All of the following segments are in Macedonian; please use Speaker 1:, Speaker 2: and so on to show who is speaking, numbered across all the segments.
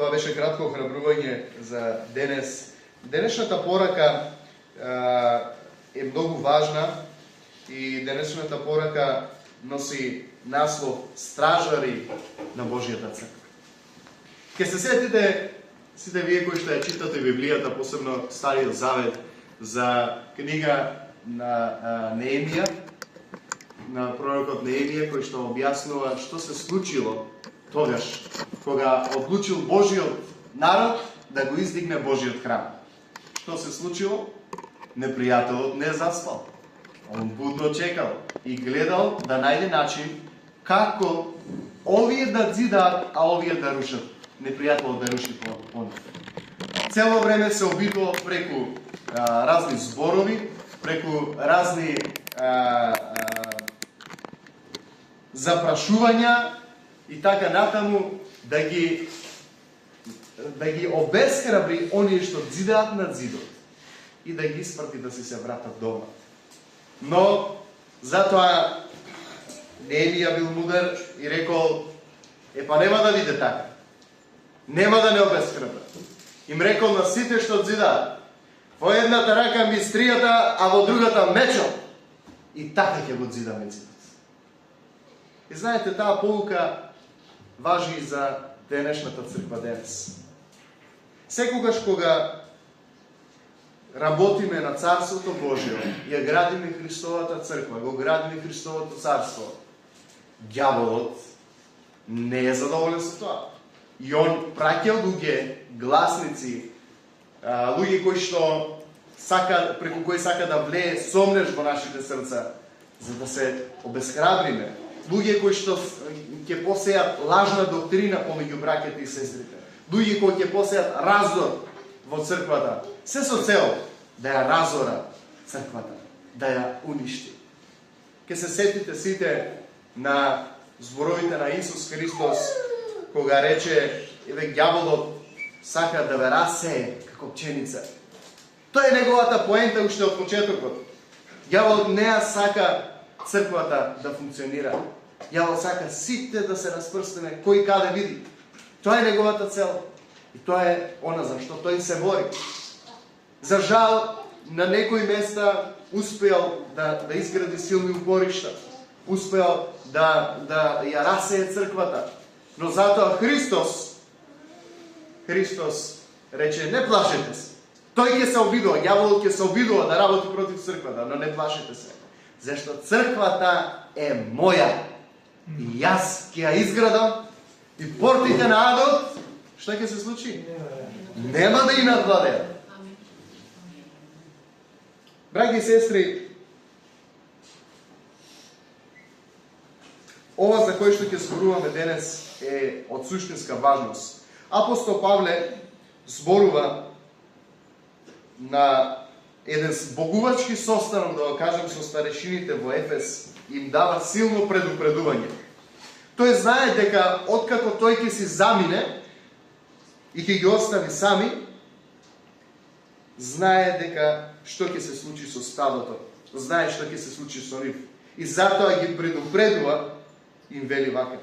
Speaker 1: Тоа беше кратко охрабрување за денес. Денешната порака е многу важна и денешната порака носи наслов Стражари на Божјата црква. Ке се сетите сите вие кои што ја читате Библијата, посебно Стариот Завет, за книга на Неемија, на пророкот Неемија, кој што објаснува што се случило тогаш кога одлучил Божиот народ да го издигне Божиот храм. Што се случило? Непријателот не заспал. Он будно чекал и гледал да најде начин како овие да зидаат, а овие да рушат. Непријателот да руши по нив. Цело време се обидувал преку разни зборови, преку разни запрашувања и така натаму да ги обесхрабри оние што зидаат над зидот и да ги испрати да се вратат дома. Но затоа Неемија бил мудар и рекол: па нема да биде така. Нема да не обесхрабра. Им рекол на сите што зидаат: во едната рака ми стријата, а во другата мечот. И така ќе го зидаме зидот. И знаете, таа поука важи и за денешната црква денес. Секогаш кога работиме на Царството Божјо, ја градиме Христовата црква, го градиме Христовото царство, ѓаволот не е задоволен со тоа. И он праќа луѓе, гласници, луѓе кои што преку кои сака да влее сомнеш во нашите срца, за да се обесхрабриме. Луѓе кои што ќе посејат лажна доктрина помеѓу браќата и сестрите. Луѓе кои ќе посејат раздор во црквата. Се со цел да ја разора црквата, да ја уништи. Ке се сетите сите на зборовите на Исус Христос, кога рече: еве ѓаволот сака да ве расее како пченица. Тоа е неговата поента уште од почетокот. Ѓаволот не ја сака црквата да функционира. Ѓавол сака сите да се распрстеме кој каде види. Тоа е неговата цел. И тоа е она за што тој се бори. За жал, на некои места успеал да изгради силни упоришта. Успеал да ја расее црквата. Но затоа Христос рече: не плашете се. Тој ќе се обидува, ѓаволот ќе се обидува да работи против црквата, но не плашете се. Зашто црквата е моја. И јас ќе ја изградам и портите на адот, што ќе се случи? Нема да ја надвладеат. Браќи и сестри, ова за кој што ќе зборуваме денес е од суштинска важност. Апостол Павле зборува на еден збогувачки состанок, да го кажем, со старешините во Ефес, им дава силно предупредување. Тој знае дека откако тој ќе си замине и ќе ги остави сами, знае дека што ќе се случи со стадото, знае што ќе се случи со нив. И затоа ги предупредува, им вели вака.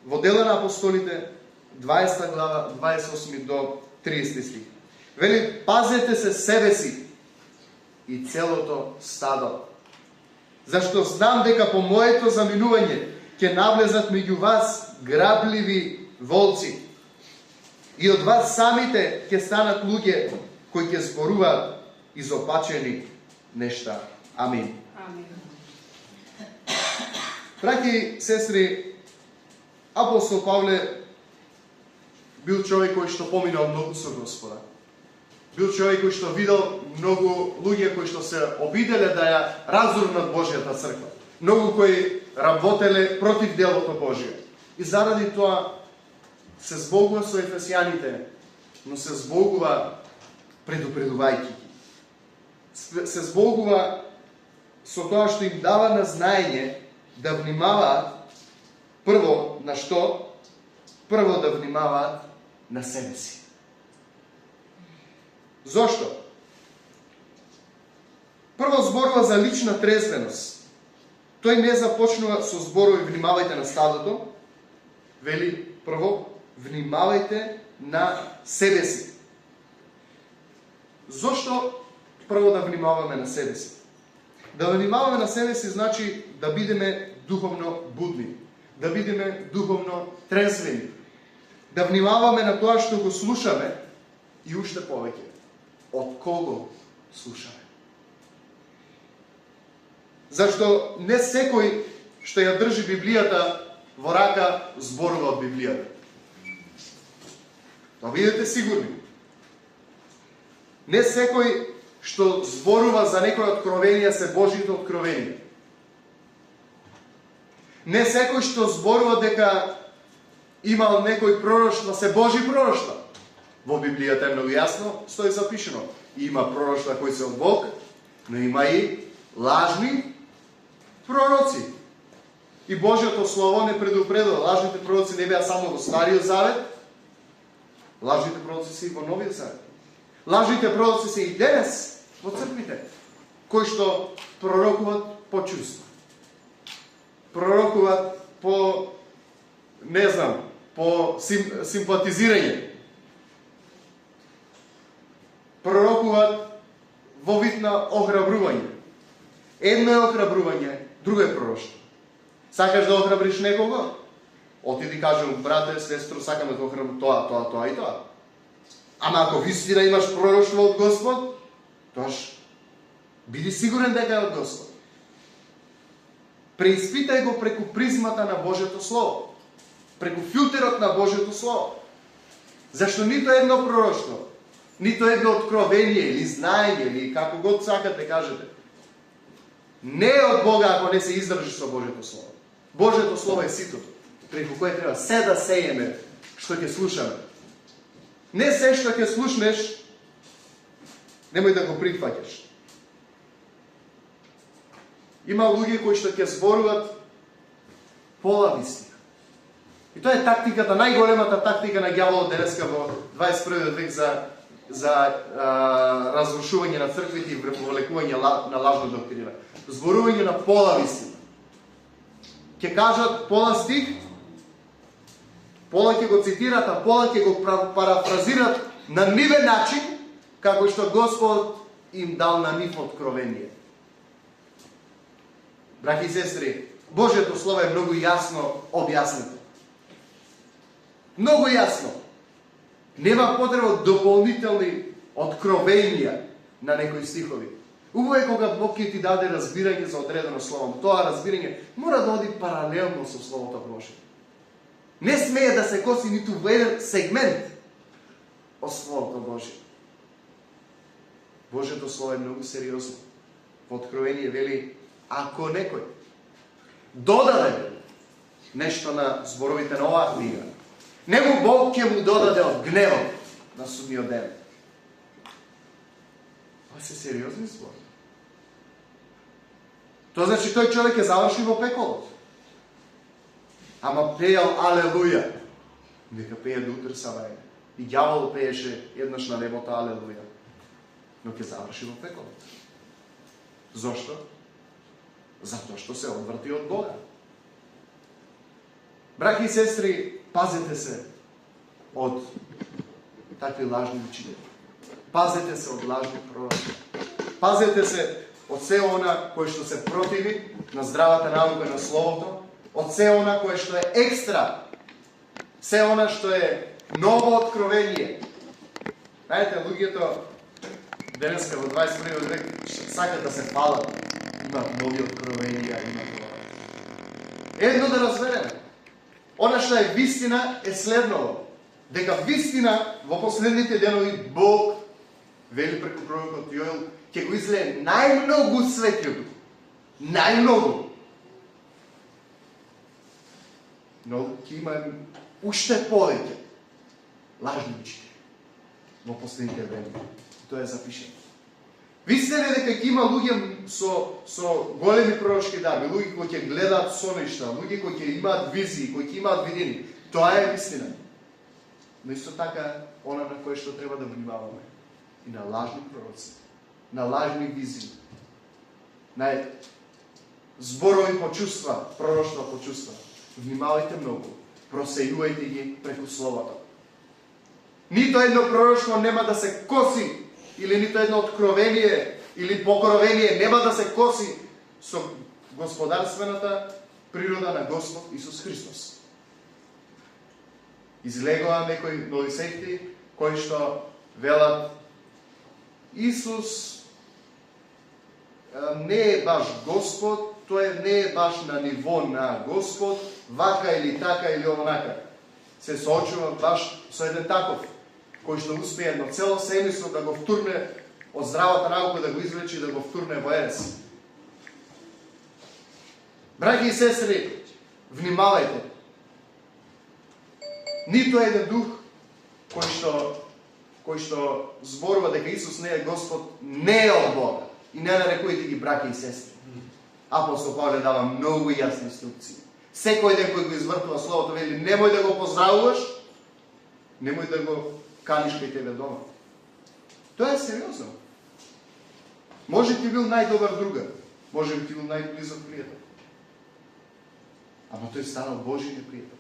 Speaker 1: Во Дела на апостолите, 20 глава, 28 до 30 стих. Вели: пазете се себе си и целото стадо. Зашто знам дека по моето заминување ќе навлезат меѓу вас грабливи волци. И од вас самите ќе станат луѓе кои ќе зборуваат изопачени нешта. Амин. Браќи, сестри, апостол Павле бил човек кој што поминал многу со Господа. Бил човек кој што видел многу луѓе кои што се обиделе да ја разурнат Божјата црква. Многу кои работеле против делото Божие. И заради тоа се збогува со ефесијаните, но се збогува предупредувајќи ги. Се збогува со тоа што им дава на знаење да внимаваат прво на што? Прво да внимаваат на себе си. Зошто? Прво зборува за лична трезвеност. Тој не започнува со зборови: внимавајте на стадото. Вели прво Внимавајте на себе си. Зошто прво да внимаваме на себе си? Да внимаваме на себе си значи да бидеме духовно будни, да бидеме духовно трезвени, да внимаваме на тоа што го слушаме и уште повеќе од кого слушаме. Зашто не секој што ја држи Библијата во рака зборува од Библијата. Тоа бидете сигурни. Не секој што зборува за некој откровенија се Божите откровенија. Не секој што зборува дека имал некој пророштва се Божи пророштва. Во Библијата е многу јасно стои запишено. Има пророштва кои се од Бог, но има и лажни пророци. И Божјото Слово не предупредува. Лажните пророци не беа само во Стариот Завет, лажните пророци се и во Новиот Завет. Лажните пророци се и денес во црквите, кои што пророкуват по чувство. Пророкуват по, не знам, по симпатизирање. Пророкуват во вид на охрабрување. Едно е охрабрување, друго е пророштво. Сакаш да охрабриш некого? Отиди кажам, брате, сестро, сакаме да охрабрим тоа и тоа. Ама ако вистина имаш пророштво од Господ, тоаш биди сигурен дека е од Господ. Преиспитај го преку призмата на Божјото Слово. Преку филтерот на Божјото Слово. Зашто нито едно пророштво, нито едно откровение или знаење, или како год сакате кажете, не е од Бога ако не се издржи со Божјото Слово. Божјото Слово е ситото, преку кое треба се да сееме што ќе слушаме. Не се што ќе слушнеш, немој да го прифаќаш. Има луѓе кои што ќе зборуват пола вистина. И тоа е тактиката, најголемата тактика на ѓаволот денеска во 21 век за разрушување на црквите и вовлекување на лажна доктрина. Зборување на пола вистина. Ќе кажат пола стих, пола ќе го цитират, а пола ќе го парафразират на нивен начин, како што Господ им дал на нив откровение. Браќи и сестри, Божјото Слово е многу јасно објаснето. Многу јасно. Нема потреба од дополнителни откровенија на некои стихови. Убаво е кога Бог ќе ти даде разбирање за одредено слово, но тоа разбирање мора да оди паралелно со Словото Божие. Не смее да се коси ниту во еден сегмент од Словото Божие. Божјото Слово е многу сериозно. Во Откровение вели, ако некој додаде нешто на зборовите на оваа книга, него Бог ќе му додаде од гневот на судниот ден. Тоа се сериозни збори. Тоа значи тој човек ќе заврши во пеколот. Ама пеел алелуја. Нека пее до утре савајне. И ѓавол пееше еднаш на небото алелуја. Но ќе заврши во пеколот. Зошто? Затоа што се одврти од Бога. Браќи и сестри, пазете се од такви лажни учители. Пазете се од лажни пророци. Пазете се од се она кое што се противи на здравата наука на Словото, од се она кое што е екстра, се она што е ново откровение. Знаете, луѓето денеска во 21 век сакат да се палат, имат нови откровенија, имат това. Едно да разбереме. Она што е вистина е следново. Дека вистина во последните денови Бог, вели преку пророкот Јоел, ќе го излее најмногу светлиот. Најмногу. Но ќе има уште повеќе лажни учители во последните време. Тоа е запишено. Вистина е дека ќе има луѓе со големи пророчки дарби, луѓе кои ќе гледаат соништа, луѓе кои ќе имаат визии, кои ќе имаат видини. Тоа е вистина. Но исто така, она на кое што треба да внимаваме. И на лажни пророци, на лажни визии, на зборови по чувства, пророштва по чувства. Внимавајте многу. просејувајте ги преку Словото. Нито едно пророштво нема да се коси, или нито едно откровение, или покровение нема да се коси со господарствената природа на Господ Исус Христос. Излегува некои нови секти, кои што велат Исус не е баш Господ, тој не е баш на ниво на Господ, вака или така или онака. Се соочува баш со еден таков, кој што успее едно цело семејство да го втурне од здравата наука, да го извлече и да го втурне во ерес. Браќи и сестри, внимавајте. Нито еден дух кој што зборува дека Исус не е Господ, не е од Бога. И не нарекувајте ги браќи и сестри. Апостол Павле дава многу јасни инструкции. Секој ден кој го извртува Словото, вели, немој да го поздравуваш, немој да го каниш кај тебе дома. Тоа е сериозно. Може ти бил најдобар другар, може би ти бил најблизок пријател. Ама тој станал Божи непријател.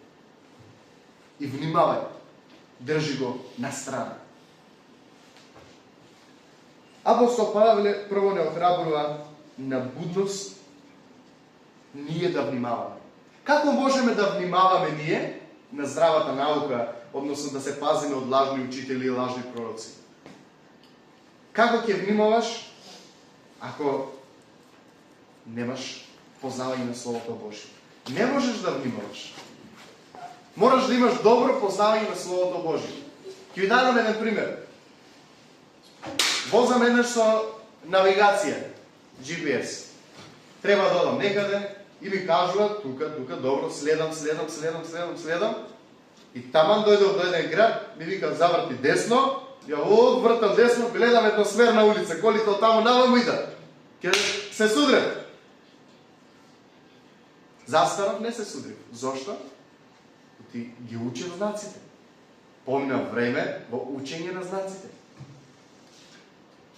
Speaker 1: И внимавај, држи го на страна. Апостол Павле прво не охрабрува на будност ние да внимаваме. Како можеме да внимаваме ние на здравата наука, односно да се пазиме од лажни учители и лажни пророци? Како ќе внимаваш ако немаш познавање на Словото Божие? Не можеш да внимаваш. Мораш да имаш добро познавање на Словото Божие. Ќе ви дадам еден пример. Возам еднаш со навигација, GPS. Треба да одам некаде и ми кажува тука, добро, следам. И таман дојдов до еден град, ми вика заврти десно, ја одвртам десно, гледам една смерна улица, колите од таму наваму идат. Ке се судрев. Застанав, не се судрев. Зошто? Ти ги учи знаците. Помина време во учење на знаците.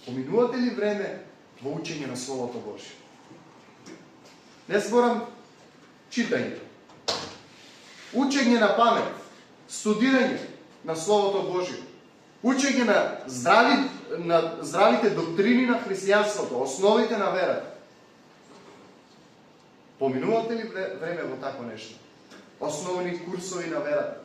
Speaker 1: Поминувате ли време во учење на Словото Божие? Не зборам читање. Учење на памет, студирање на Словото Божие, учење на здравите доктрини на христијанството, основите на верата. Поминувате ли време во такво нешто? Основни курсови на верата.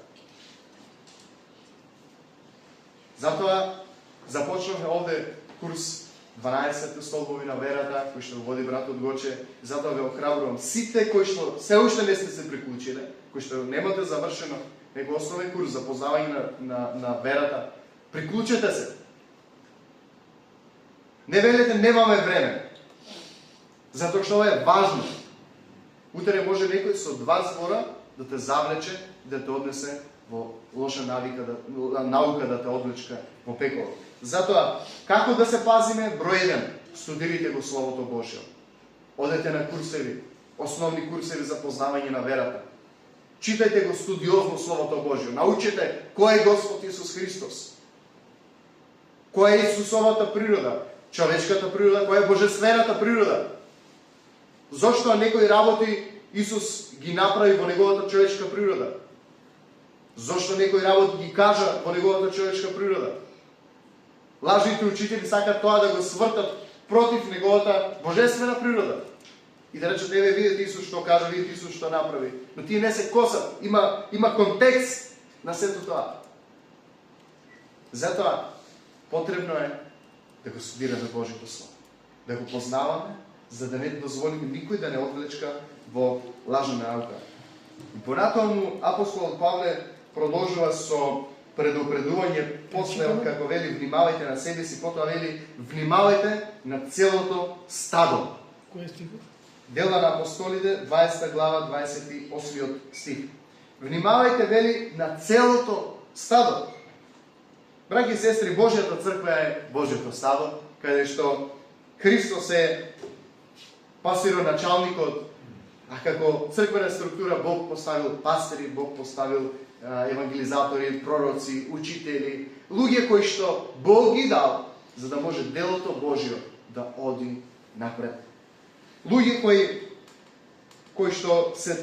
Speaker 1: Затоа започнавме овде курс 12 столбови на верата, кој што води братот Гоче. Затоа ве охрабрувам сите кои што се уште не сте се приклучиле, кои што немате завршено некој основен курс за познавање на верата, приклучете се. Не велете немаме време. Затоа што ова е важно. Утре може некој со 2 збора да те завлече, да те однесе во лоша наука, да те одвлечка во пеколо. Затоа, како да се пазиме? Број 1. Студирайте го Словото Божие. Одете на курсеви, основни курсеви за познавање на верата. Читајте го студиозно Словото Божие. Научете кој е Господ Исус Христос. Која е Исусовата природа, човечката природа, која е божествената природа. Зошто некои работи Исус ги направи во неговата човечка природа? Зошто некои работи ги кажа во неговата човечка природа? Лажните учители сакат тоа да го свртат против неговата божествена природа. И да речат, еве видите Исус што кажа, видите Исус што направи. Но тие не се косат. Има контекст на сето тоа. Затоа потребно е да го студираме Божјото Слово. Да го познаваме, за да не дозволиме никој да не одвлечка во лажна наука. И понатаму апостол Павле продолжува со предупредување после како вели внимавајте на себе си, потоа вели внимавајте на целото стадо.
Speaker 2: Кој стих?
Speaker 1: Дела на апостолите 20 глава 28 стих. Внимавајте вели на целото стадо. Браќи и сестри, Божјата црква е Божјото стадо, каде што Христос е пасироначалникот, а како црквена структура Бог поставил пастири, Бог поставил евангелизатори, пророци, учители, луѓе кои што Бог ги дал, за да може делото Божјо да оди напред. Луѓе кои што се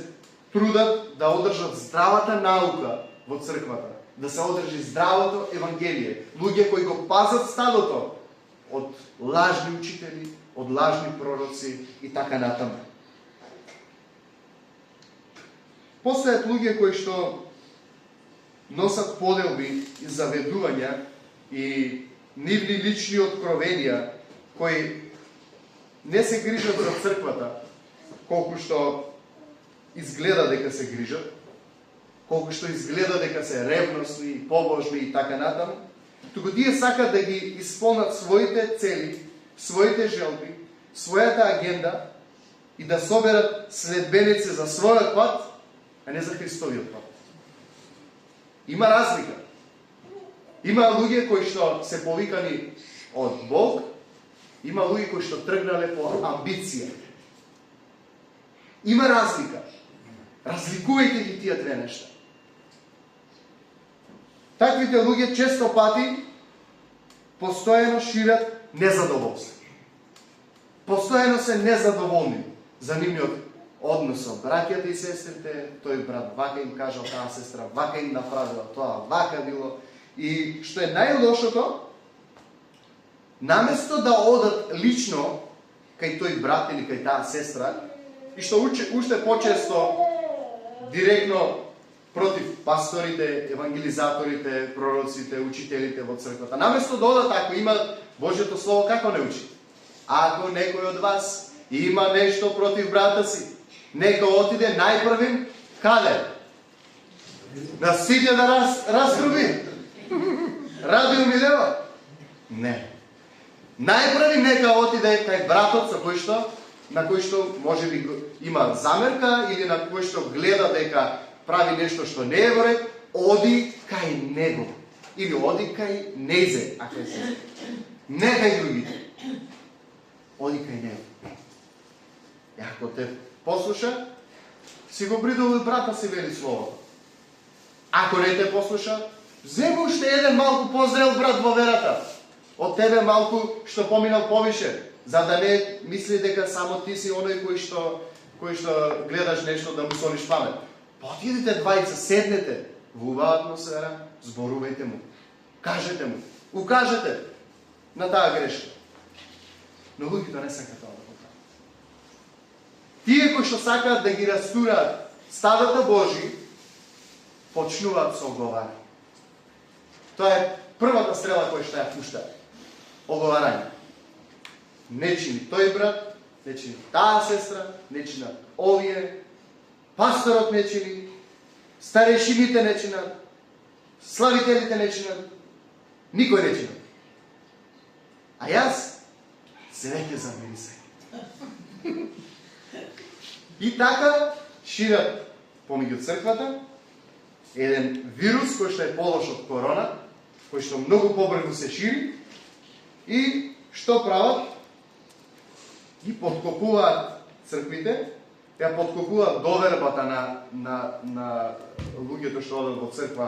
Speaker 1: трудат да одржат здравата наука во црквата, да се одржи здравото евангелие. Луѓе кои го пазат стадото од лажни учители, од лажни пророци и така натаму. Постојат луѓе кои што носат поделби и заведувања и нивни лични откровенија, кои не се грижат за црквата, колку што изгледа дека се грижат, колку што изгледа дека се ревностни, побожни и така натаму, туку тие сакат да ги исполнат своите цели, своите желби, својата агенда и да соберат следбеници за својот пат, а не за Христовиот пат. Има разлика. Има луѓе кои што се повикани од Бог, има луѓе кои што тргнале по амбиција. Има разлика. Разликувајте ги тие две нешта. Таквите луѓе често пати постојано шират незадоволство. Постојано се незадоволни за нивниот однос со браќата и сестрите. Тој брат вака им кажал, таа сестра вака им направила, тоа вака било. И што е најлошото, наместо да одат лично кај тој брат или кај таа сестра, и што уште почесто директно против пасторите, евангелизаторите, пророците, учителите во црквата. Наместо да одат, ако има Божјото слово, како не учи? Ако некој од вас има нешто против брата си, нека отиде најпрвим каде? На сите да разтруби. Радио Милева? Не. Најпрви нека отиде кај братот на кој што може би има замерка или на кој што гледа дека прави нешто што не е во ред, оди кај него. Или оди кај нејзе, ако се. Не кај другите. Оди кај него. И ако те послуша, си го придобил брата си, вели словото. Ако не те послуша, земи уште еден малку позрел брат во верата. Од тебе малку што поминал повише, за да не мисли дека само ти си оној кој што гледаш нешто да му солиш памет. Отидете двајца, седнете во убава атмосфера, зборувајте му, кажете му, укажете на таа грешка. Но луѓето не сакаат тоа да го прават. Тие кои што сакаат да ги растураат стадото Божи, почнуваат со оговарање. Тоа е првата стрела која што ја пушта. Оговарање. Не чини тој брат, не чини таа сестра, не чинат овие, пасторот не чини, старешините не чинат, славителите не чинат, никој не чинат. А јас се веќе замирисај. И така шират помеѓу црквата еден вирус кој што е полош од корона, кој што многу побрзо се шири и што прават? Ги подкопуваат црквите, ја подкопуваат довербата на луѓето што одат во црква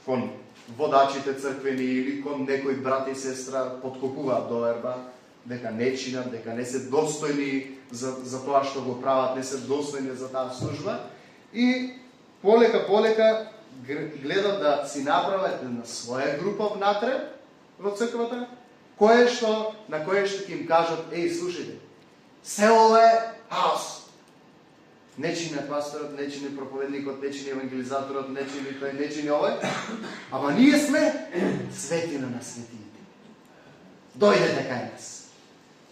Speaker 1: кон водачите црквени или кон некој брат и сестра, подкопуваат доверба дека не чинат, дека не се достојни за тоа што го прават, не се достојни за таа служба и полека гледат да си направат на своја група внатре во црквата, на кое што ќе им кажат: еј, слушајте, се ова е хаос. Не чини пасторот, не чини проповедникот, не чини евангелизаторот, не чини тој, не чини овој, ама ние сме светина на светините. Дојдете кај нас.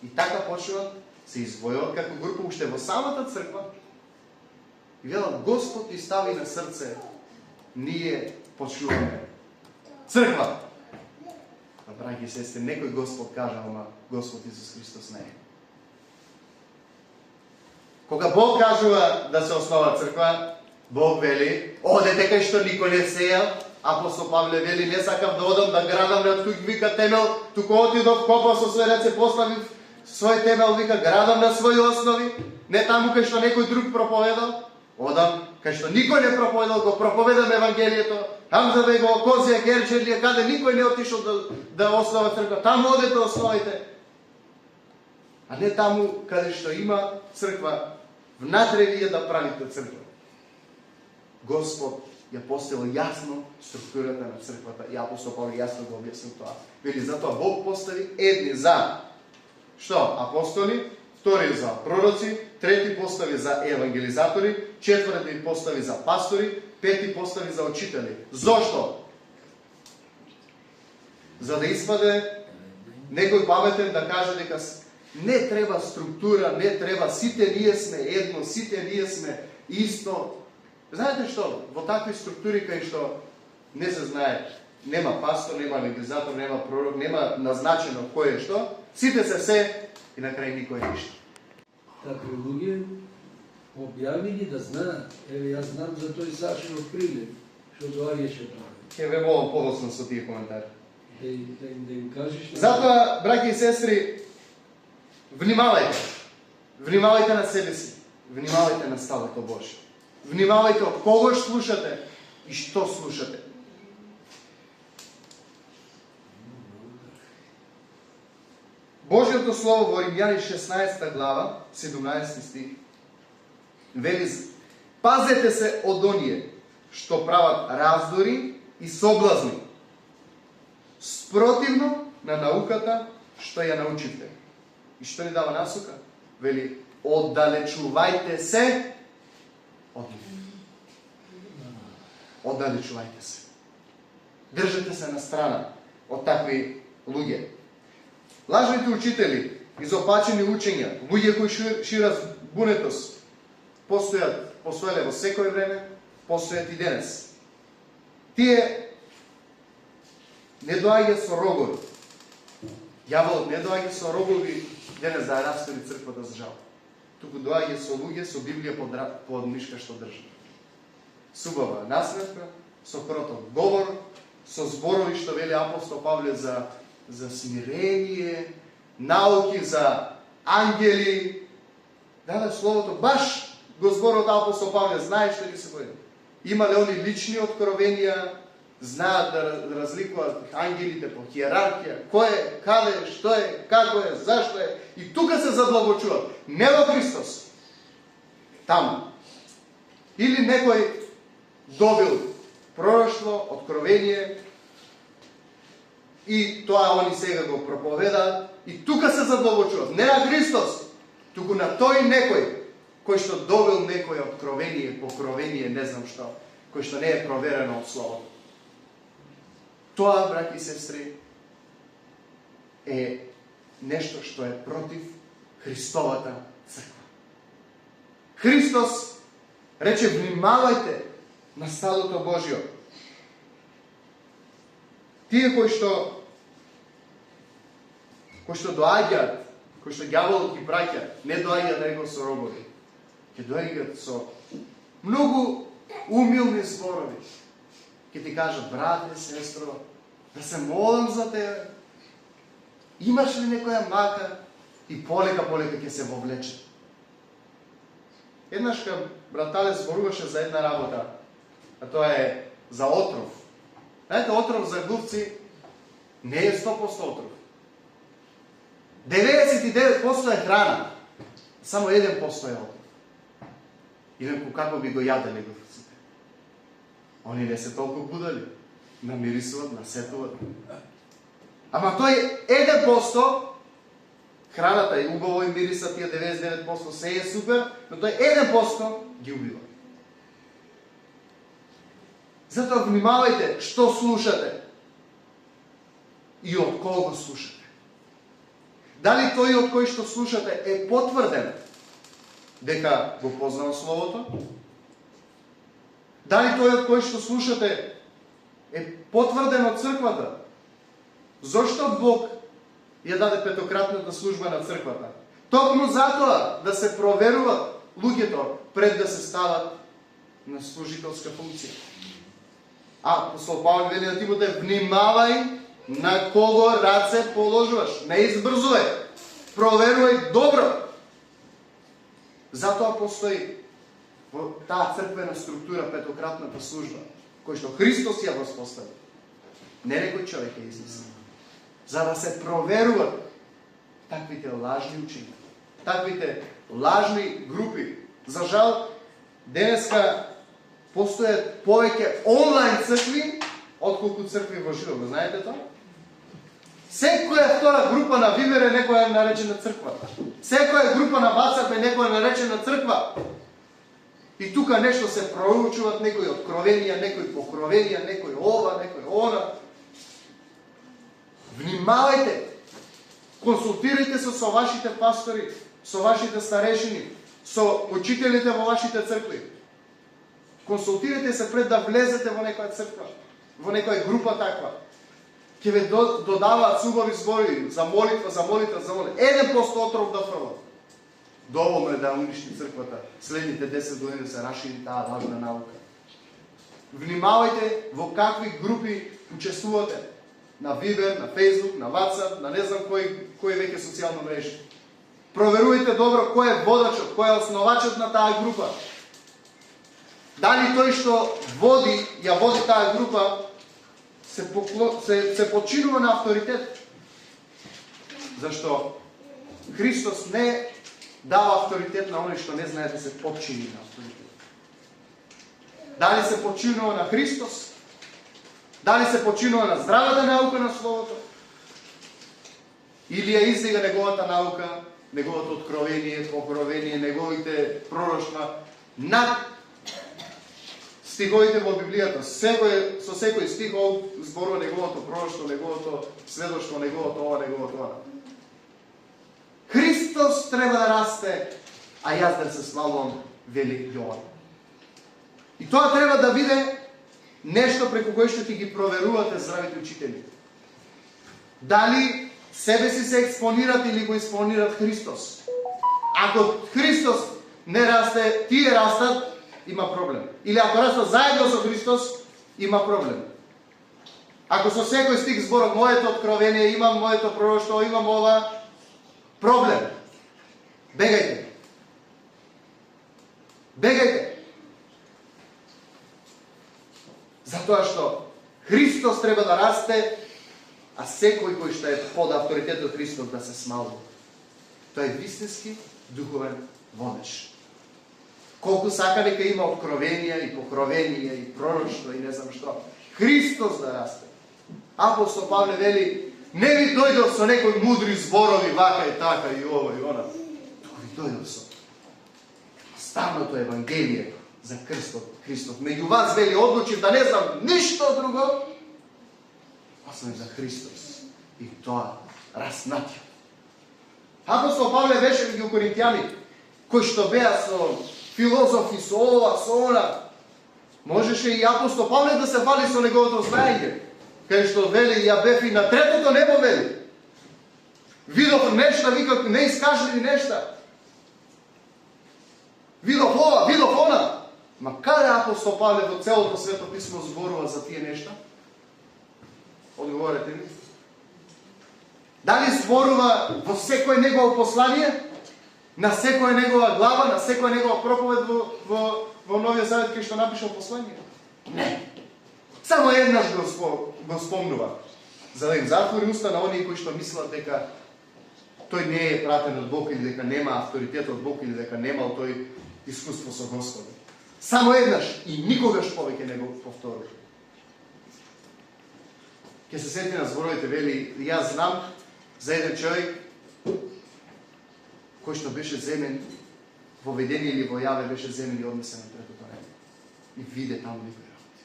Speaker 1: И така почнуваат, се извојуват како група уште во самата црква и велат: Господ ти стави на срце, ние почнуваме црква. А браќи и сестри, некој Господ кажа, ама Господ Исус Христос не е. Кога Бог кажува да се основа црква, Бог вели: одете кај што никој не сеја. Апостол Павле вели: не сакав да одам да градам над кој вика темел, туку отидов, копав со свој раце, поставив свој темел, вика, градам на своји основи, не таму кај што некој друг проповедал. Одам кај што никој не проповедал, го проповедам евангелието, Хамзавегово, Козија, Герчелија, каде никој не отишол да основа црква, таму одете основите. А не таму каде што има црква, внатре вие да правите црква. Господ ја поставил јасно структурата на црквата и апостол Павле јасно го објаснил тоа. Вели, затоа Бог постави едни за што? Апостоли, втори за пророци, трети постави за евангелизатори, четврти постави за пастори, пети постави за учители. Зошто? За да испаде некој паметен да каже дека не треба структура, не треба, сите ние сме едно, сите ние сме исто. Знаете што? Во такви структури кај што не се знае, нема пастор, нема евангелизатор, нема пророк, нема назначено кој е што, сите се и на крај никој ништо.
Speaker 2: Такви луѓе објавили да знаат. Еве, јас знам за тој Сашин од Прилеп, што доаѓаше тоа.
Speaker 1: Ќе ве молам подоцна со тие коментари.
Speaker 2: Да им кажеш...
Speaker 1: Затоа, браќи и сестри, внимавајте. Внимавајте на себе си. Внимавајте на Словото Божје. Внимавајте од когош слушате и што слушате. Божјото Слово во Римјани 16 глава, 17 стих, вели: пазете се од оние што прават раздори и соблазни, спротивно на науката што ја научивте. И што ни дава насока? Вели: оддалечувајте се од нив. Оддалечувајте се. Држете се на страна од такви луѓе. Лажните учители, изопачени учења, луѓе кои шират бунетост, постоеле во секој време, постојат и денес. Тие не доаѓа со рогови. Јаволот не доаѓа со рогови денес да растори црквата за жал. Туку доаѓа со луѓе со Библија под мишка што држат. Субава насмевка, со кроток говор, со зборови што вели апостол Павле за смирение, науки за ангели. Да, словото баш го зборот апостол Павле знае што ги се појде. Имале они лични откровенија, знаат да разликуваат ангелите по хиерархија, кој е, каде е, што е, како е, зашто е, и тука се задлабочуваат. Не во Христос. Таму. Или некој добил пророштво, откровение, и тоа они сега го проповедаат, и тука се задлабочуваат. Не на Христос, туку на тој некој, кој што добил некој откровение, покровение, не знам што, кој што не е проверено од Словото. Тоа, браќи и сестри, е нешто што е против Христовата црква. Христос рече: внимавајте на стадото Божјо. Тие кои што доаѓаат, кои што ѓаволот ги праќа, не доаѓаат него со рогови, ќе доаѓаат со многу умилни зборови. Ќе ти кажат: брате, сестро, да се молам за тебе. Имаш ли некоја мака? И полека ќе се вовлече. Еднаш братале зборуваше за една работа, а тоа е за отров. Знаете, отров за глувци не е 100% отров. 99% е храна, само 1% е отров. Инаку како би го јаделе глувците? Они не се толку будали. Намирисуват, насетуват. Ама тој 1%, храната е убаво и мириса, тие 99% се е супер, но тој 1% ги убива. Затоа внимавајте што слушате и од кого слушате. Дали тој од кој што слушате е потврден дека го познава Словото? Дали тој од кој што слушате е потврден од црквата? Зошто Бог ја даде петократната служба на црквата? Токму затоа да се проверуваат луѓето пред да се стават на служителска функција. Апостол Павле вели на Тимотеј: внимавај на кого раце положуваш, не избрзувај, проверувај добро. Затоа постои во таа црквена структура петократната служба, кој што Христос ја воспостави. Не некој човек е измислил. За да се проверуваат таквите лажни учења, таквите лажни групи. За жал, денеска Постојат повеќе онлайн цркви отколку цркви во живо. Го знаете тоа? Секоја втора група на Вибер е некоја наречена црква. Секоја група на WhatsApp е некоја наречена црква. И тука нешто се проучуваат, некои откровенија, некои покровенија, некои ова, некои она. Внимавајте! Консултирајте се со вашите пастори, со вашите старешини, со учителите во вашите цркви. Консултирајте се пред да влезете во некоја црква, во некоја група таква. Ќе ве додаваат убави зборови за молитва, за молитва, за молитва. 1% отров да фрлат. Доволно е да уништи црквата. Следните 10 години се расшири таа важна наука. Внимавајте во какви групи учествувате. На Viber, на Facebook, на WhatsApp, на не знам кој веќе социјална мрежа. Проверувајте добро кој е водачот, кој е основачот на таа група. Дали тој што ја води таа група се подчинува на авторитет. Зашто Христос не дава авторитет на оној што не знае да се подчини на авторитет. Дали се подчинува на Христос? Дали се подчинува на здравата наука на Словото? Или ја издига неговата наука, неговото откровение, покровение, неговите пророштва над стиховите во Библијата? Со секој стих зборува неговото пророштво, неговото сведоштво, неговото ова, неговото она. Христос треба да расте, а јас да се славам, вели Јован. И тоа треба да биде нешто преку кое што ти ги проверувате здравите учители. Дали себе си се експонират или го експонират Христос? Ако Христос не расте, тие растат, има проблем. Или ако растат заедно со Христос, има проблем. Ако со секој стих зборот, моето откровение, имам моето пророштво, имам ова, проблем. Бегајте. Бегајте. Затоа што Христос треба да расте, а секој кој што е под авторитетот Христос да се смалува. Тој е вистински духовен водач. Колку сака нека има откровенија и покровенија и пророштво и не знам што. Христос да расте. Апостол Павле вели, не ви дојдов со некои мудри зборови, вака и така и ова и она. Туку ви дојдов со ставното Евангелие за Христос. Меѓу вас вели одлучив да не знам ништо друго, освен за Христос. И тоа раснатиот. Апостол Павле беше меѓу коринтијани, кои што беа со филозофи, со ова, со она. Можеше и апостол Павле да се фали со неговото знаење. Кај што вели, ја бев и на третото небо, вели. Видов нешта, вика, неискажени нешта. Видов ова, видов она. Ма каде апостол Павле во целото Свето писмо зборува за тие нешта? Одговорете ми. Дали зборува во секој негово послание? На секоја негова глава, на секоја негова проповед во Новиот Завет кај што напишал послание? Не. Само еднаш го спомнува. За да им затвори уста на оние кои што мислат дека тој не е пратен од Бог или дека нема авторитет од Бог или дека немал тој искуство со Господа. Само еднаш и никогаш повеќе не го повторува. Ке се сети на зборовите, вели, јас знам за еден човек кој што беше земен во видение или во јаве, беше земен и однесен на третото небо. И виде таму некои работи.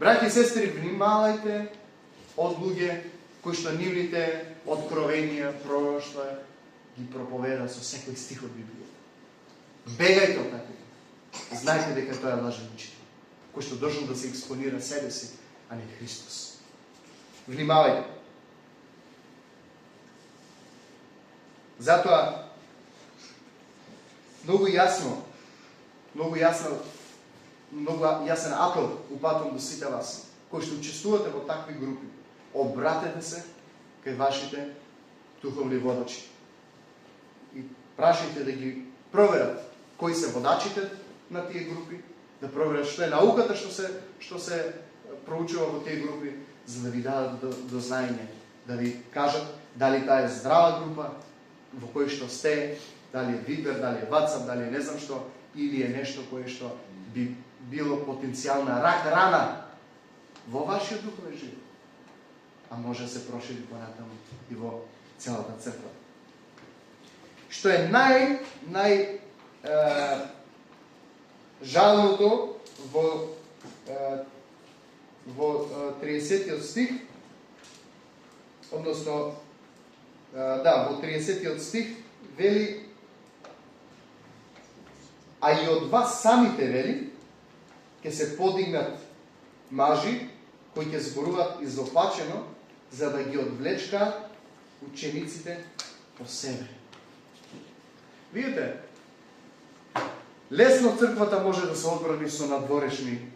Speaker 1: Браќи и сестри, внимавајте од луѓе кои што нивните откровенија, пророштва ги проповеда со секој стих од Библијата. Бегајте од такви. Знајте дека тоа е лажен учител, кој што должен да се експонира себе си, а не Христос. Внимавајте. Затоа, многу јасен апел упатувам до сите вас, кои што учествувате во такви групи. Обратете се кај вашите духовни водачи. И прашајте да ги проверат кои се водачите на тие групи, да проверат што е науката што се проучува во тие групи, за да ви дадат до знаење, да ви кажат дали таа е здрава група, во кој што сте, дали е Viber, дали е WhatsApp, дали е не знам што, или е нешто кое што би било потенцијална рана во вашиот духовен живот, а може да се прошири понатаму и во целата црква. Што е жалното во 30 стих, односно во 30 стих вели: а и од вас самите, вели, ќе се подигнат мажи кои ќе зборуваат изопачено, за да ги одвлечкаат учениците по себе. Видите, лесно црквата може да се одбрани со надворешни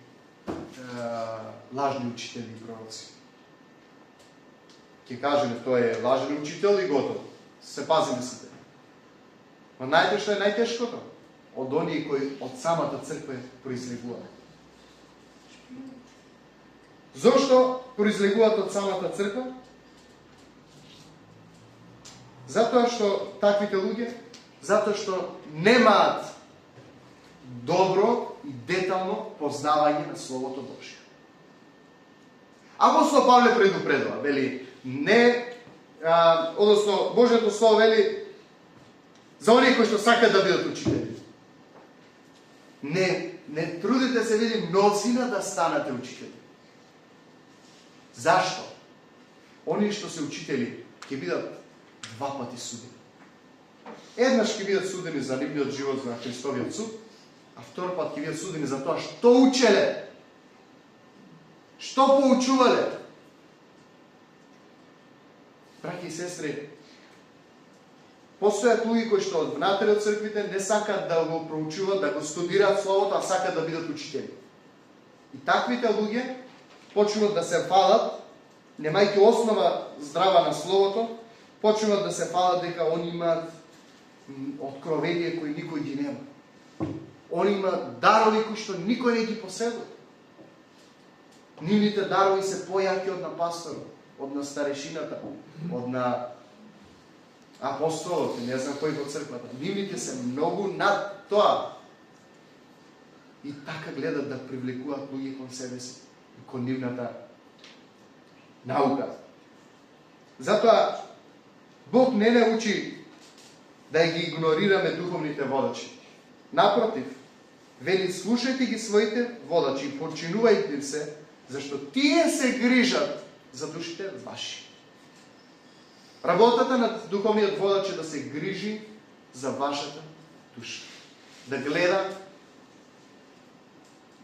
Speaker 1: лажни учители и пророци. Ќе кажеме, тој е лажен учител и готово. Се пазиме сите. Но знаете што е најтешкото? Од оние кои од самата црква произлегуваат. Зошто произлегуваат од самата црква? Затоа што таквите луѓе, затоа што немаат добро и детално познавање на Словото Божие. Апостол Павле предупредува, вели, односно Божјото Слово вели за оние кои што сакаат да бидат учители. Не трудите се, вели, мнозина да станете учители. Зашто? Оние што се учители ќе бидат два пати судени. Еднаш ќе бидат судени за нивниот живот на Христовиот суд, а втор пат ќе бидат судени за тоа што учеле, што поучувале. Браќи и сестри, постојат луѓе кои што внатре од црквите не сакаат да го проучуваат, да го студираат Словото, а сакаат да бидат учители. И таквите луѓе почнуваат да се фалат, немајќи основа здрава на Словото, почнуваат да се фалат дека они имаат откровение кои никој ги нема. Они имаат дарови кои што никој не ги поседува. Нивните дарови се појаки од на пасторот, од на старешината, од на апостолот, не знам кој во црквата. Нивните се многу над тоа. И така гледат да привлекуваат луѓе кон себе си, кон нивната наука. Затоа Бог не научи да ги игнорираме духовните водачи. Напротив, вели, слушајте ги своите водачи, подчинувајте се, зашто тие се грижат за душите ваши. Работата на духовниот водач е да се грижи за вашата душа. Да гледа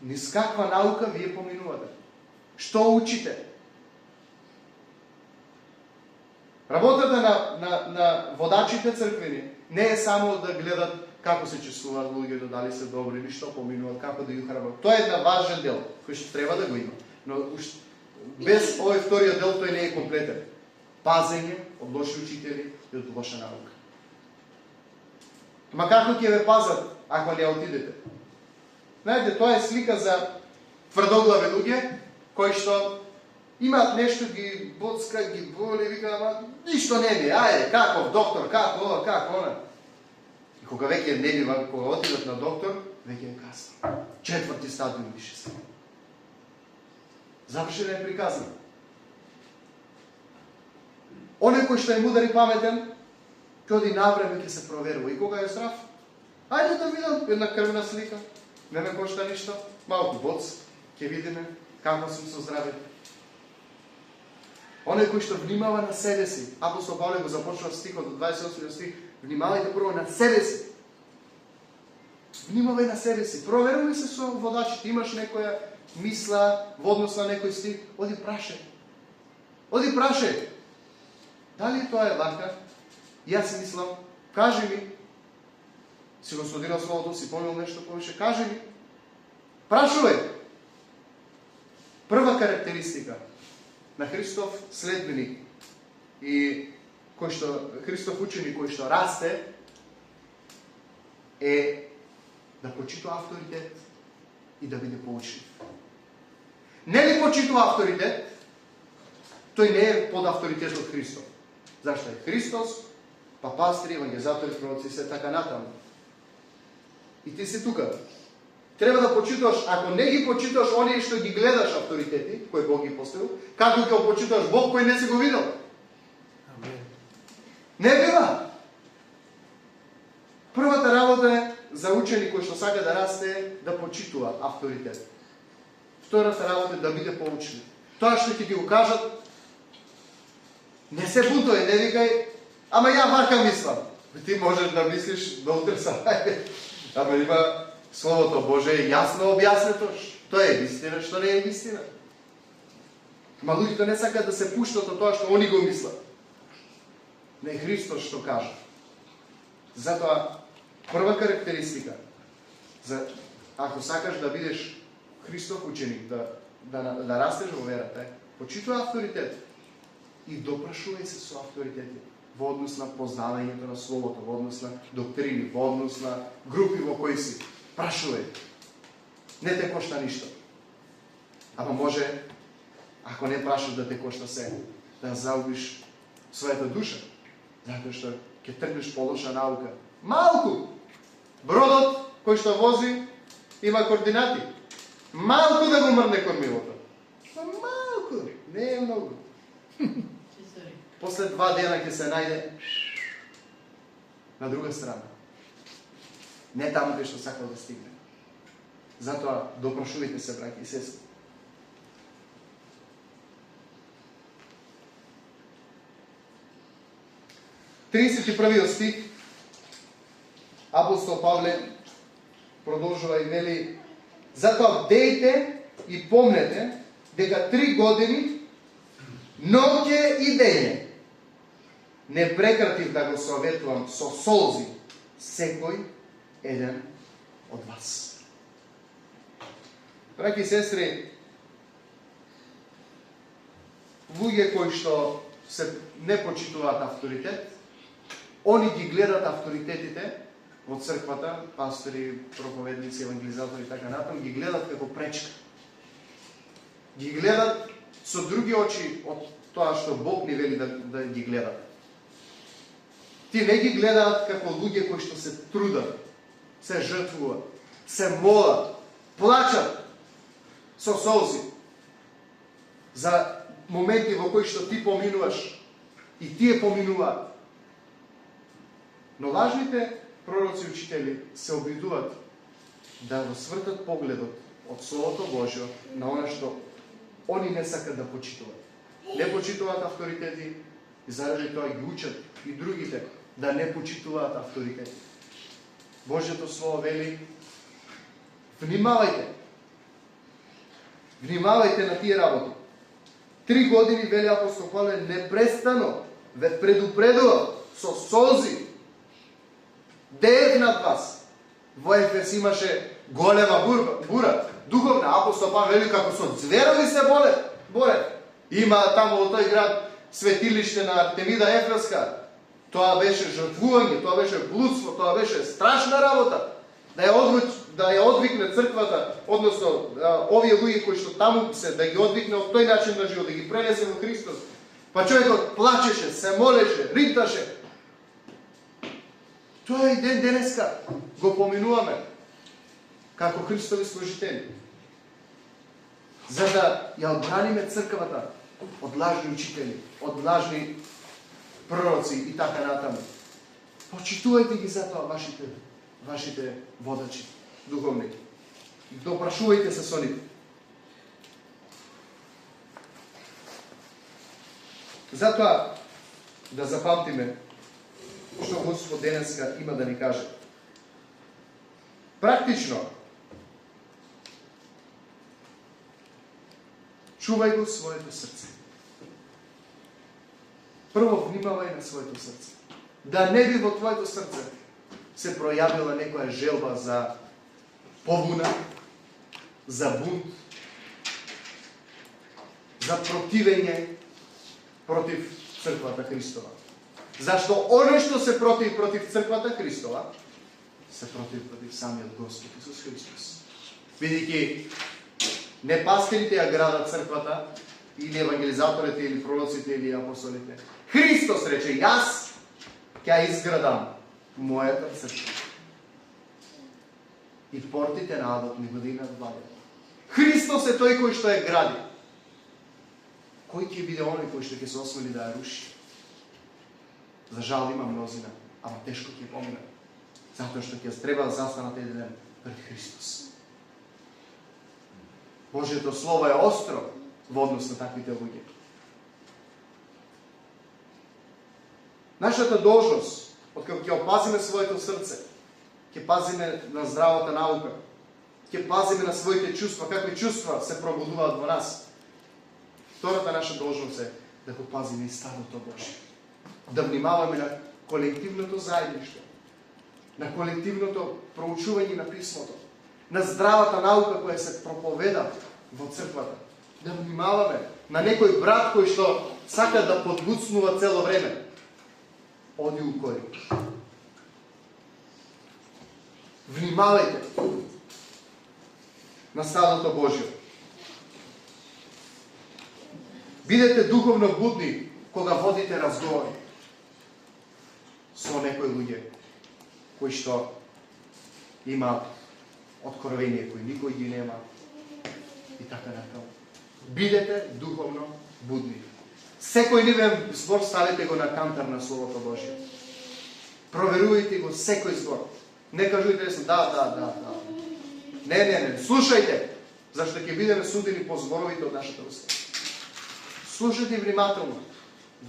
Speaker 1: низ каква наука вие поминувате. Што учите? Работата на водачите црквени не е само да гледат како се чувствуваат луѓето, дали се добри или што поминуваат, како да ги храбрат. Тоа е една важен дел, кој што треба да го има. Но без овој вториот дел тој не е комплетен. Пазење од лоши учители и од лоша наука. Ма како ќе ве пазат ако не отидете? Знаете, тоа е слика за тврдоглави луѓе кои што имаат нешто, ги боцка, ги боли, вика, ама ништо не ми, ајде, каков доктор, како ова, како она. И кога веќе не ми, кога отидат на доктор, веќе е касно. 4-ти стадиум више се. Завршен е приказан. Оне кој што е мудар и паметен, ќе оди навреме ќе се проверува. И кога е здрав, ајде да видам една крвна слика, не ме кошта ништо, малку боц, ќе видиме како сум со здравјето. Оној кој што внимава на себе си, апостол Павле го започнува стихот од 28 стих, внимавајте прво на себе си. Внимавај на себе си. Проверувај се со водачите. Имаш некоја мисла во однос на некој стих, оди прашај. Оди прашај. Дали тоа е вака? Јас си мислам, кажи ми. Си го студирал Словото, си помнил нешто повеќе, кажи ми. Прашувај. Прва карактеристика на Христов следбеник и кој што Христов ученик кој што расте е да почитува авторитет и да биде поучлив. Не ли почитува авторитет, тој не е под авторитет од Христов. Зашто е Христос, па пастири, евангелизатори, пророци, се така натаму. И ти си тука. треба да почитуваш, ако не ги почитуваш оние што ги гледаш авторитети, кои Бог ги поставил, како ќе го почитуваш Бог кој не си го видел? Не бива. Првата работа е за ученик кој што сака да расте да почитува авторитет. Втората работа е да биде поучен. Тоа што ќе ти го кажат, не се бунтој, не викај, ама ја вака мислам. Ти можеш да мислиш до утре сај. Ама има Словото Божие е јасно објаснето, што е вистина, што не е вистина. Ма луѓето не сакаат да се пуштат од тоа што они го мислат. Не Христос што кажа. Затоа прва карактеристика за ако сакаш да бидеш Христов ученик, да растеш во верата, почитувај авторитет и допрашувај се со авторитети во однос на познавањето на Словото, во однос на доктрини, во однос на групи во кои си. Прашувај. Не те кошта ништо. Ама може, ако не прашаш да те кошта се, да загубиш својата душа, затоа што ќе тргнеш по лоша наука. Малку! Бродот кој што вози има координати. Малку да го мрне кормилото. Малку, не е многу. После 2 дена ќе се најде на друга страна. Не таму кај што сакал да стигне. Затоа допрашувајте се, браќи и сестри. Тридесет стих, апостол Павле продолжува и вели: затоа бдејте и помнете дека 3 години ноќе и дење не прекратив да го советувам со солзи секој еден од вас. Браќи и сестри, луѓе кои што се не почитуваат авторитет, они ги гледат авторитетите во црквата, пастори, проповедници, евангелизатори и така натаму, ги гледат како пречка. Ги гледат со други очи од тоа што Бог ни вели да ги гледат. Ти не ги гледаат како луѓе кои што се трудат, се жртвуваат, се молат, плачат со солзи за моменти во кои што ти поминуваш и тие поминуваат. Но лажните пророци и учители се обидуваат да го свртат погледот од Словото Божјо на она што они не сакат да почитуваат. Не почитуваат авторитети и заради тоа ги учат и другите да не почитуваат авторитети. Божјото Слово вели: внимавајте. Внимавајте на тие работи. 3 години, вели апостол Павле, непрестано ве предупредува со солзи. Деев над вас. Во Ефес имаше голема бура. Духовна. Апостол Павле вели како со зверови се боре. Има таму во тој град светилиште на Артемида Ефеска. Тоа беше жртвување, тоа беше блудство, тоа беше страшна работа. Да ја одвикне црквата, односно овие луѓе кои што таму се, да ги одвикне од тој начин на живот, да ги пренесе во Христос. Па човекот плачеше, се молеше, риташе. Тоа е и ден денеска. Го поминуваме како Христови служители. За да ја одбраниме црквата од лажни учители, од лажни пророци и така натаму. Почитувајте ги за тоа вашите водачи, духовни. Допрашувајте се со нив. Затоа да запамтиме што Господ денеска има да ни каже. Практично, чувај го своето срце. Прво внимавај на своето срце. Да не би во твоето срце се пројавила некоја желба за побуна, за бунт, за противење против црквата Христова. Зашто оно што се против црквата Христова, се против самиот Господ Исус Христос. Бидејќи не пастирите ја градат црквата, или евангелизаторите, или пророците, или апостолите. Христос рече: јас ќе изградам мојата црква. И портите на адот нема да имаат владење. Христос е тој кој што ја гради. Кој ќе биде оној кој што ќе се осмели да ја руши? За жал има мнозина, ама тешко ќе помине. Затоа што ќе треба да застанат еден ден пред Христос. Божјето Слово е остро во однос на таквите луѓе. Нашата должност, откако ќе опазиме своето срце, ќе пазиме на здравата наука, ќе пазиме на своите чувства, какви чувства се пробудуваат во нас. Втората наша должност е да го пазиме и Стадото Божие. Да внимаваме на колективното заедништво, на колективното проучување на писмото, на здравата наука која се проповеда во црквата. Да внимаваме на некој брат кој што сака да подгуцнува цело време. Оди у корен. Внимавајте на Стадото Божие. Бидете духовно будни кога водите разговори со некои луѓе кои што има откровение кои никој ги нема и така натаму. Бидете духовно будни. Секој нивен збор ставете го на кантар на Словото Божие. Проверувајте го секој збор. Не кажујте лесно да. Не, слушајте, зашто ќе бидеме судени по зборовите од нашата уста. Слушајте внимателно.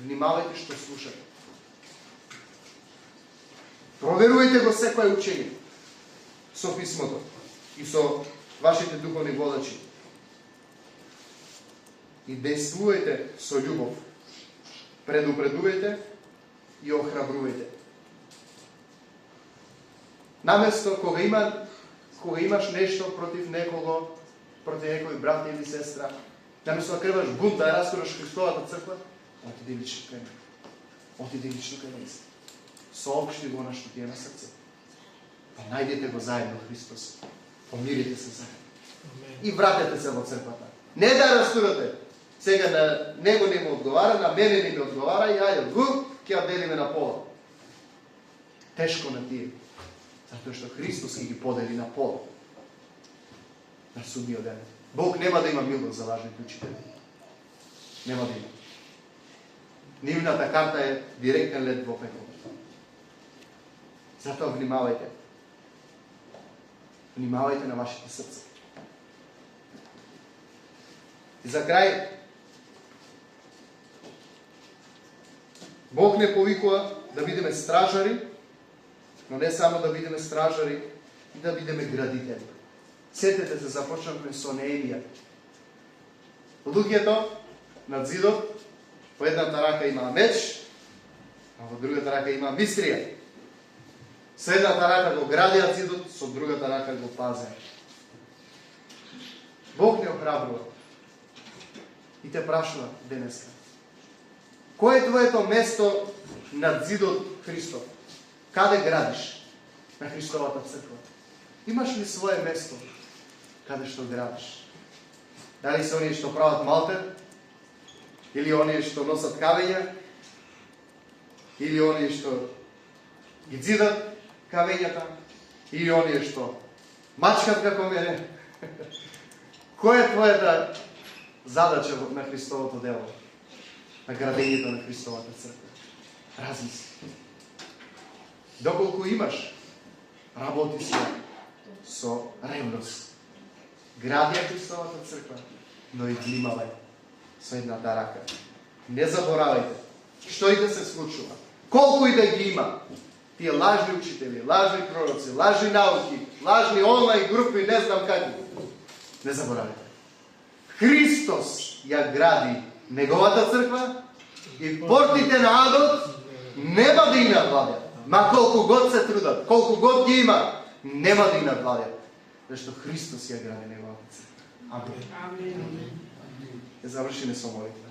Speaker 1: Внимавајте што слушате. Проверувајте го секој учење со писмото и со вашите духовни водачи. И действувајте со љубов. Предупредувајте и охрабрувајте. Наместо кога имаш нешто против некого, против некој брат или сестра, наместо да креваш бунт, да раскураш Христовата црква, отиди лично кај мене. Отиди лично кај мене. Соопшти го на што ти е на срце. Па најдете го заедно Христос. Помирите се заедно. И вратете се во црквата. Не да растурате. Сега на него не му одговара, на мене не ми одговара и ајде, ќе ја делиме на пола. Тешко на тие. Затоа што Христос ги подели на пола. На судниот ден. Бог нема да има милост за лажните учители. Нема да има. Нивната карта е директен лет во пекол. Затоа внимавајте. Внимавајте на вашите срца. И за крај, Бог не повикува да бидеме стражари, но не само да бидеме стражари, и да бидеме градители. Сетете се, започнавме со Неемија. Луѓето над зидот, по едната рака има меч, а во другата рака има мистрија. Со едната рака го градиат зидот, со другата рака го пазеа. Бог не охрабрува и те прашува денеска. Кој е твоето место над зидот Христов? Каде градиш на Христовата црква? Имаш ли свое место каде што градиш? Дали се оние што прават малтер? Или оние што носат кавења? Или оние што ги дзидат кавењата? Или оние што мачкат како мене? Која е твојата задача на Христовото дело? На градењето на Христовата црква? Размисли. Доколку имаш, работи си со ревност. Гради Христовата црква, но и внимавај со едната рака. Не заборавајте, што и да се случува, колку и да ги има, тие лажни учители, лажни пророци, лажни науки, лажни онлайн групи, не знам какви. Не заборавајте. Христос ја гради неговата црква и портите на адот нема да ги надвладат. Ма колку год се трудат, колку год ги има, нема да ги надвладат. Зашто Христос ја гради неговата црква. Амин. Ја завршиме со молитва.